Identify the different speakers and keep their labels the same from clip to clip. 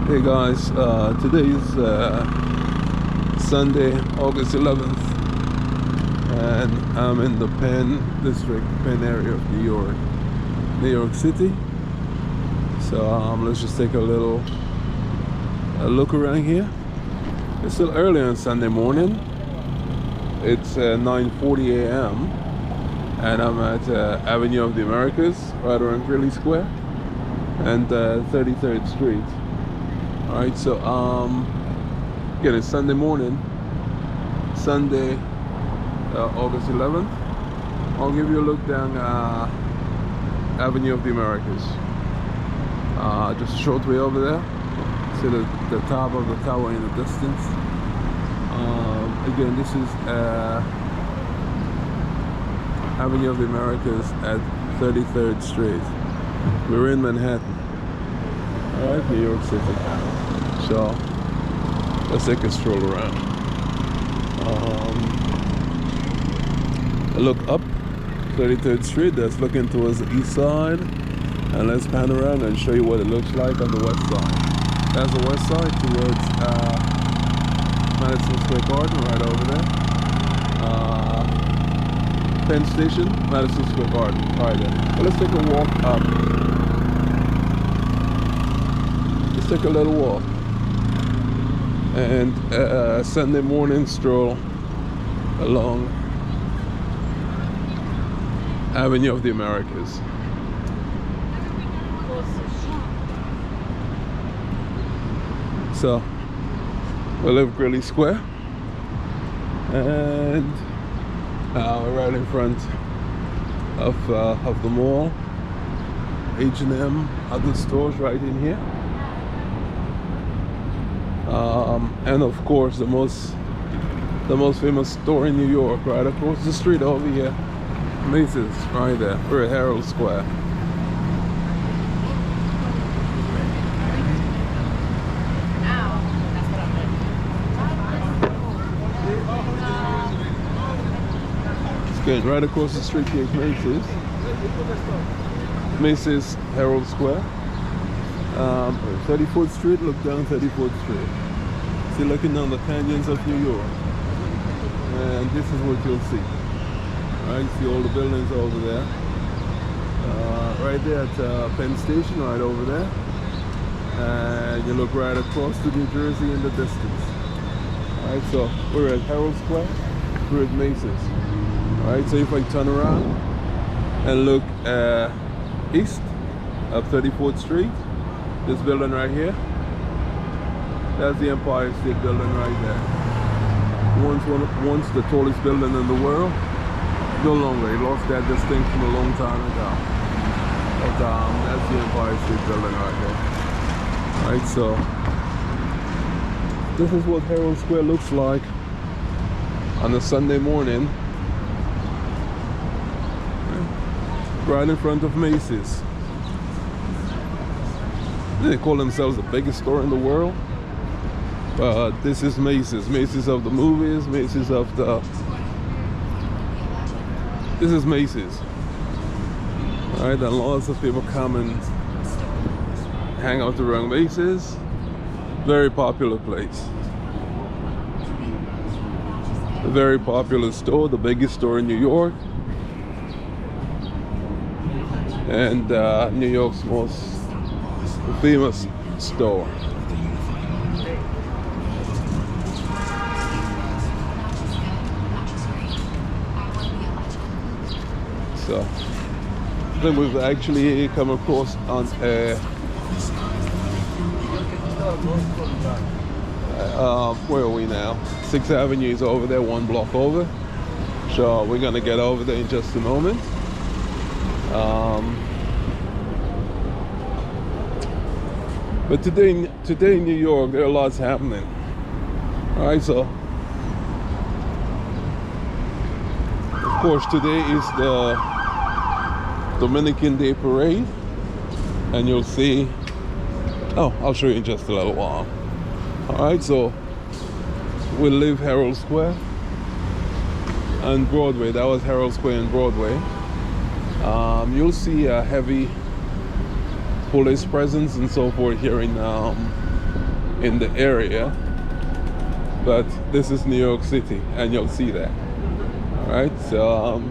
Speaker 1: Hey guys, today is Sunday, August 11th, and I'm in the Penn District, Penn area of New York City. So let's just take a look around here. It's still early on Sunday morning. It's 9:40 a.m. and I'm at Avenue of the Americas, right around Greeley Square and 33rd Street. All right, so again, it's Sunday morning, Sunday, August 11th. I'll give you a look down Avenue of the Americas. Just a short way over there. See the top of the tower in the distance. Again, this is Avenue of the Americas at 33rd Street. We're in Manhattan. All right, New York City. So let's take a stroll around. Look up 33rd Street. That's looking towards the east side, and let's pan around and show you what it looks like on the west side. That's the west side towards Madison Square Garden, right over there. Penn Station, Madison Square Garden, right there. But let's take a walk up. Let's take a little walk and Sunday morning stroll along Avenue of the Americas. So we live Greeley Square, and we're right in front of the mall. H&M, other stores right in here. And of course the most famous store in New York, right across the street over here, Macy's, right there. We're at Herald Square. It's right across the street here, Macy's. Macy's, Herald Square. 34th Street, look down 34th Street. See, looking down the canyons of New York. And this is what you'll see. Right, see all the buildings over there. Right there at Penn Station, right over there. And you look right across to New Jersey in the distance. Alright, so we're at Herald Square, we're at Macy's. Alright, so if I turn around and look east of 34th Street, this building right here, that's the Empire State Building right there. Once the tallest building in the world, no longer. It lost that distinction a long time ago. But that's the Empire State Building right here. Alright, so this is what Herald Square looks like on a Sunday morning, right in front of Macy's. They call themselves the biggest store in the world, but this is Macy's. Macy's of the movies, Macy's of the... This is Macy's. Alright, and lots of people come and hang out around Macy's. Very popular place. A very popular store, the biggest store in New York. And New York's most famous store. So I think we've actually come across on where are we now? 6th Avenue is over there, one block over. So we're gonna get over there in just a moment. But today in New York, there are lots happening. All right, so of course today is the Dominican Day Parade, and you'll see. Oh, I'll show you in just a little while. All right, so we leave Herald Square and Broadway. That was Herald Square and Broadway. You'll see a heavy police presence and so forth here in in the area, but this is New York City, and you'll see that. All right, so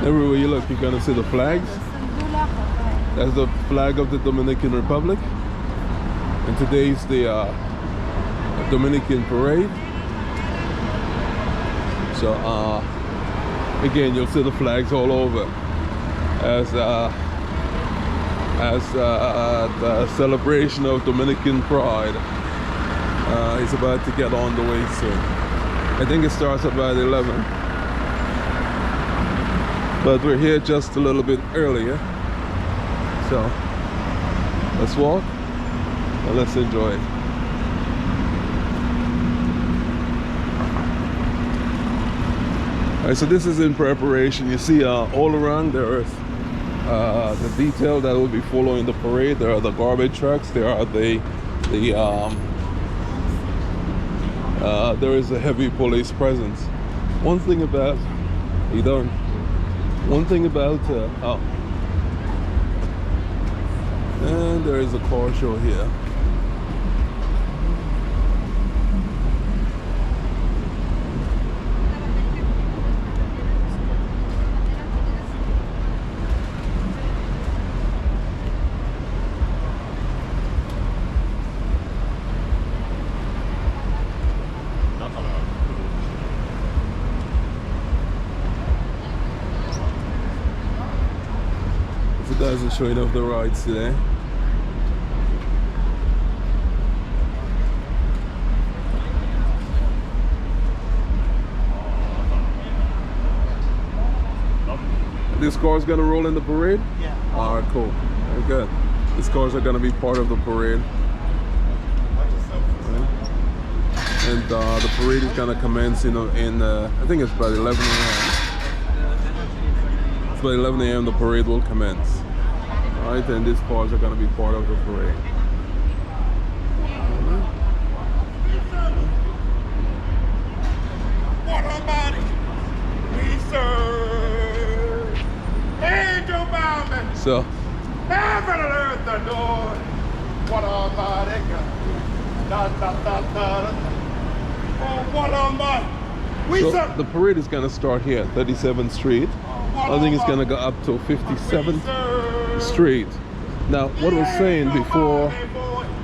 Speaker 1: everywhere you look, you're gonna see the flags. That's the flag of the Dominican Republic, and today's the Dominican Parade. So again, you'll see the flags all over as the celebration of Dominican Pride is about to get on the way soon. I think it starts about 11, but we're here just a little bit earlier. So let's walk and let's enjoy it. All right, so this is in preparation. You see all around there is the detail that will be following the parade. There are the garbage trucks. There are there is a heavy police presence. One thing about and there is a car show here. The guys are showing off the rides today. This car's gonna roll in the parade? Yeah. Alright, cool. Very good. These cars are gonna be part of the parade. Right. And the parade is gonna commence in I think it's about 11 a.m. It's about 11 a.m. the parade will commence. Alright, and these cars are gonna be part of the parade.
Speaker 2: What about it? We serve angel bound.
Speaker 1: So
Speaker 2: heaven and earth adore. What about it? Da da da da. Oh, what about it? We
Speaker 1: so
Speaker 2: serve.
Speaker 1: the parade is gonna start here, 37th Street. I think it's gonna go up to 57th Street. Now, what I was saying before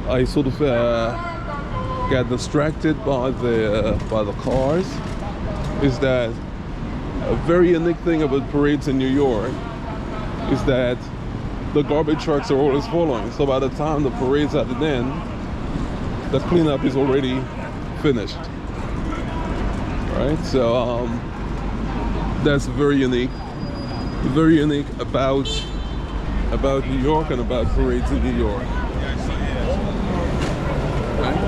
Speaker 1: I sort of got distracted by the cars is that a very unique thing about parades in New York is that the garbage trucks are always following. So by the time the parade's at the end, the cleanup is already finished. Right? So that's very unique. Very unique about New York and about parades in New York. Right?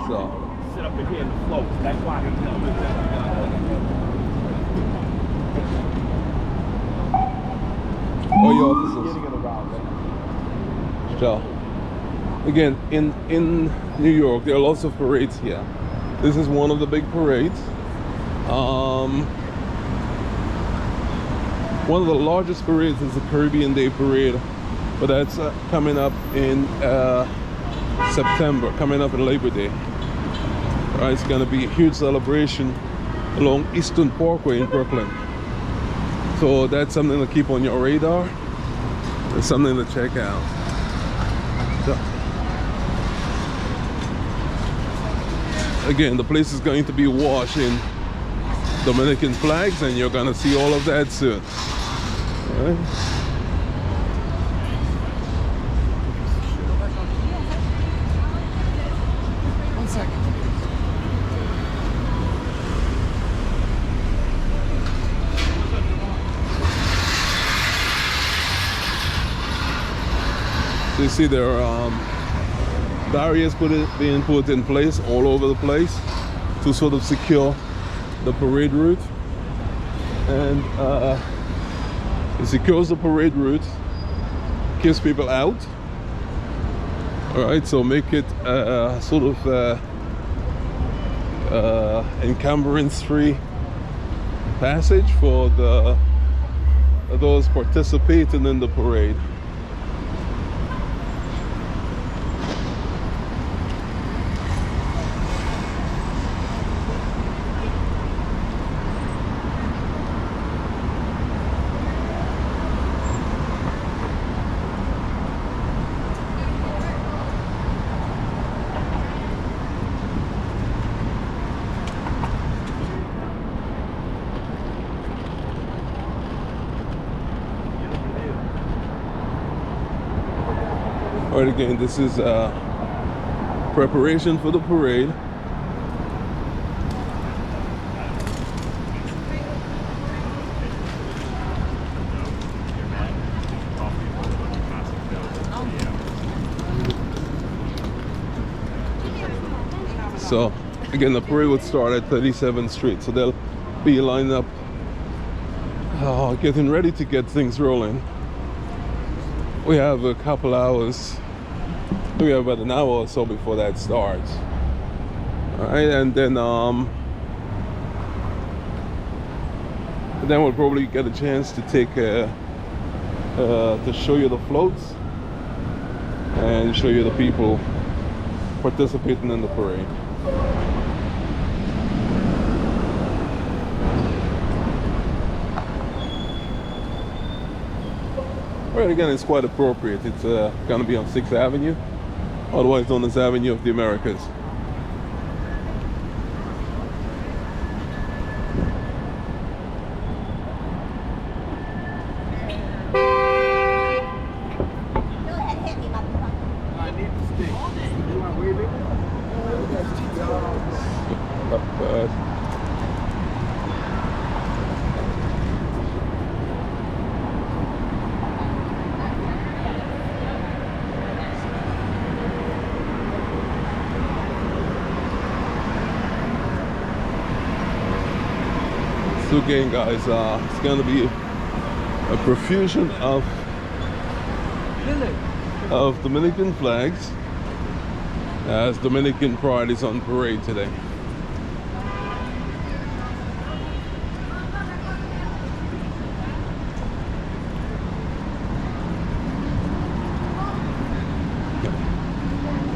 Speaker 1: So sit up in here in the float. That's why all your officers. So again, in New York, there are lots of parades here. This is one of the big parades. One of the largest parades is the Caribbean Day Parade, but that's coming up in September, coming up in Labor Day. Right, it's going to be a huge celebration along Eastern Parkway in Brooklyn. So that's something to keep on your radar. It's something to check out. So, again, the place is going to be awash in Dominican flags, and you're going to see all of that soon. All right.
Speaker 2: One second.
Speaker 1: So you see there are barriers being put in place all over the place to sort of secure the parade route, and it secures the parade route, keeps people out. All right, so make it sort of encumbrance-free passage for those participating in the parade. Alright, again, this is preparation for the parade. So again, the parade would start at 37th Street, so they'll be lined up, getting ready to get things rolling. We have a couple hours. We have about an hour or so before that starts. All right, and then we'll probably get a chance to take to show you the floats and show you the people participating in the parade. Right, again, it's quite appropriate. It's going to be on 6th Avenue, otherwise known as Avenue of the Americas. So again, guys, it's going to be a profusion of Dominican flags, as Dominican Pride is on parade today.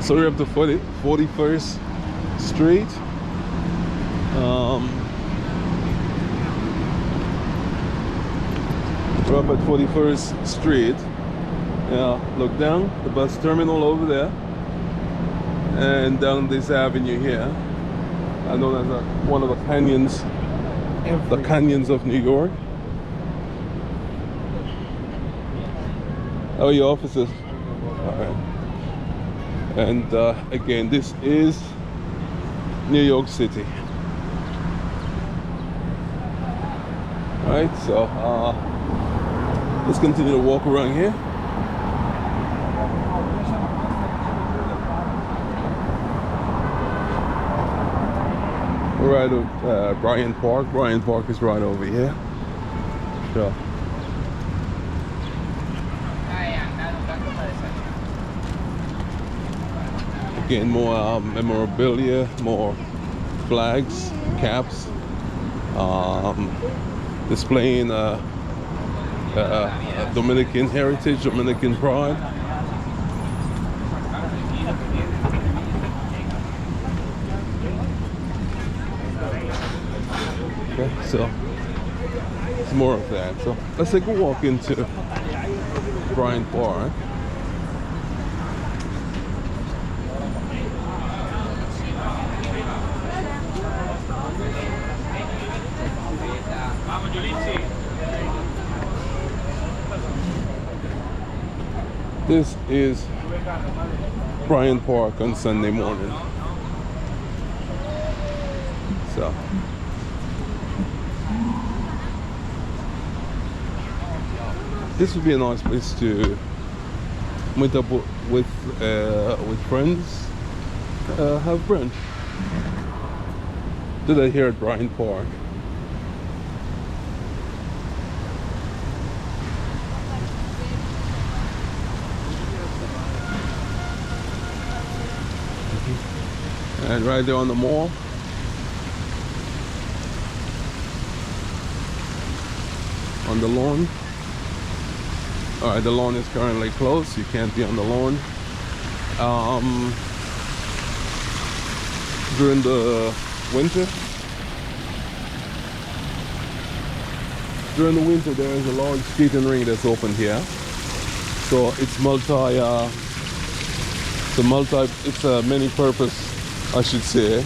Speaker 1: So we're up to 41st Street. We're up at 41st Street. Yeah, look down, the bus terminal over there, and down this avenue here, known as one of the canyons, the canyons of New York. Oh, your offices. All right. And again, this is New York City. All right, so let's continue to walk around here. We're right at Bryant Park. Bryant Park is right over here. So. Again, more memorabilia, more flags, caps, displaying Dominican heritage, Dominican pride. Okay, so it's more of that. So let's take a walk into Bryant Park. This is Bryant Park on Sunday morning. So this would be a nice place to meet up with friends, have brunch. Today here at Bryant Park. And right there on the mall. On the lawn. Alright, the lawn is currently closed. You can't be on the lawn. During the winter. During the winter there is a large skating ring that's open here. So it's it's a many-purpose, I should say,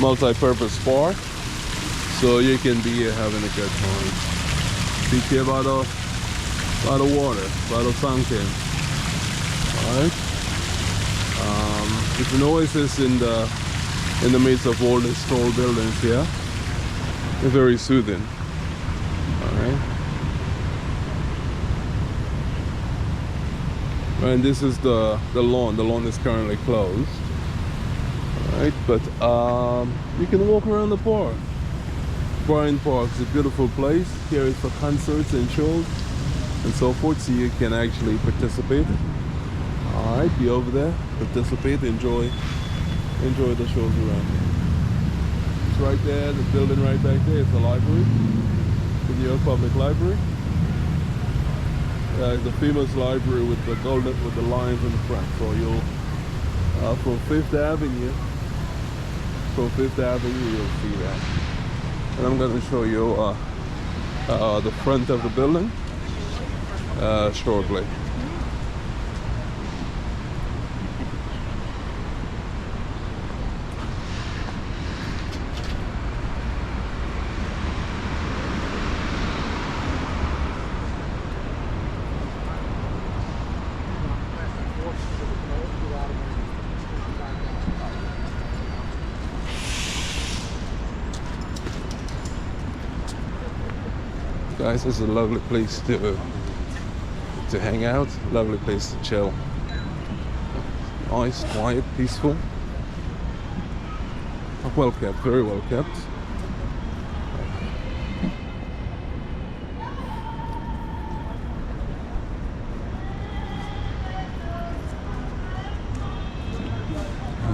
Speaker 1: multi-purpose park, so you can be here having a good time. Take care by the water, by the fountain. All right. It's an oasis in the midst of all these tall buildings here. They're very soothing. All right. And this is the lawn. The lawn is currently closed. All right, but you can walk around the park. Bryant Park is a beautiful place. Here is for concerts and shows and so forth, so you can actually participate. All right, be over there, participate, enjoy the shows around here. It's right there, the building right back there is the library, the New York Public Library. The famous library with the lions in the front. So you'll from Fifth Avenue, you'll see that. And I'm going to show you the front of the building shortly. Guys, this is a lovely place to hang out, lovely place to chill. Nice, quiet, peaceful. Well kept, very well kept.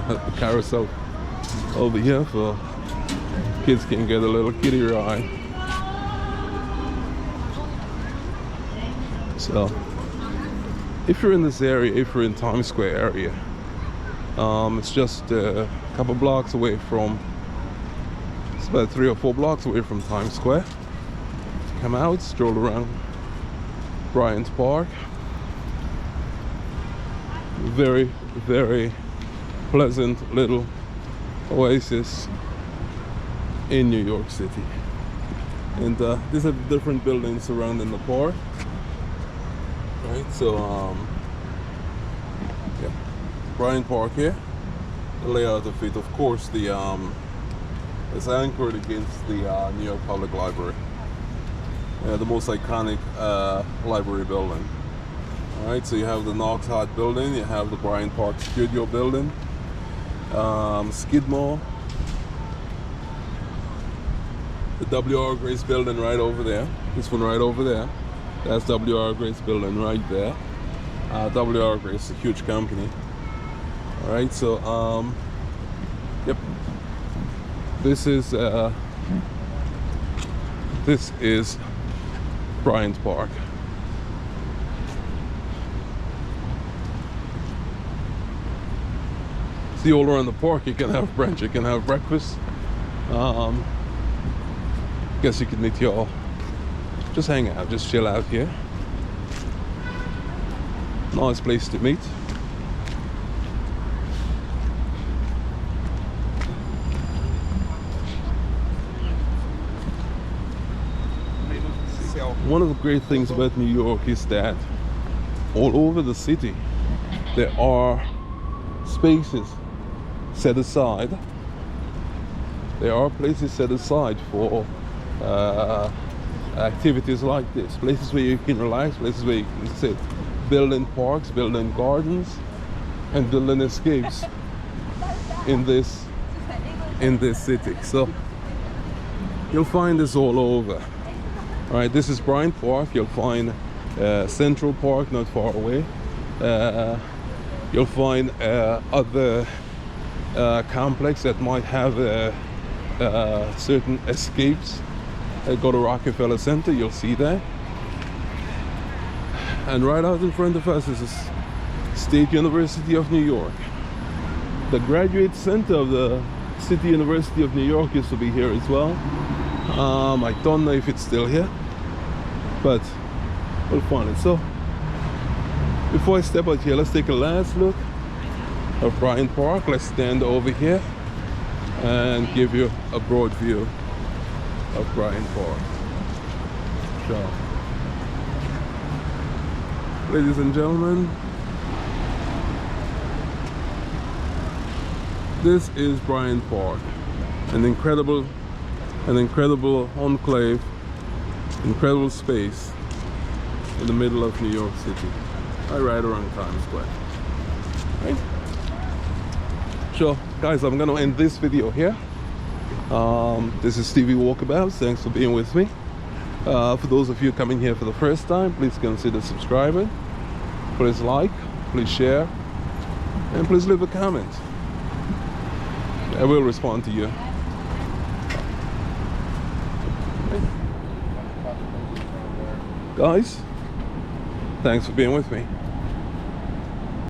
Speaker 1: The carousel over here for kids can get a little kiddie ride. So, if you're in this area, if you're in Times Square area, it's just a couple blocks away from, it's about 3 or 4 blocks away from Times Square. Come out, stroll around Bryant Park. Very, very pleasant little oasis in New York City. And these are different buildings surrounding the park. Right, so yeah, Bryant Park here. The layout of it, of course, it's anchored against the New York Public Library, the most iconic library building. All right, so you have the Knox Hart building, you have the Bryant Park Studio building, Skidmore, the W.R. Grace building right over there. This one right over there. That's W.R. Grace building right there. W.R. Grace is a huge company. All right, so yep, this is Bryant Park. See, all around the park you can have brunch, you can have breakfast. Guess you can meet y'all. Just hang out, just chill out here. Nice place to meet. One of the great things about New York is that all over the city there are spaces set aside. There are places set aside for activities like this, places where you can relax, places where you can sit, building parks, building gardens, and building escapes in this city. So you'll find this all over. All right, this is Bryant Park. You'll find Central Park not far away. You'll find other complex that might have certain escapes. Go to Rockefeller Center, you'll see that. And right out in front of us is the State University of New York. The graduate center of the City University of New York used to be here as well. I don't know if it's still here, but we'll find it. So before I step out here, let's take a last look of Bryant Park. Let's stand over here and give you a broad view of Bryant Park. So, ladies and gentlemen, This is Bryant Park, an incredible enclave, incredible space in the middle of New York City, right around Times Square. Right? So guys, I'm gonna end this video here. This is Stevie Walkabouts. Thanks for being with me. For those of you coming here for the first time, please consider subscribing. Please like, please share, and please leave a comment. I will respond to you. Guys, thanks for being with me.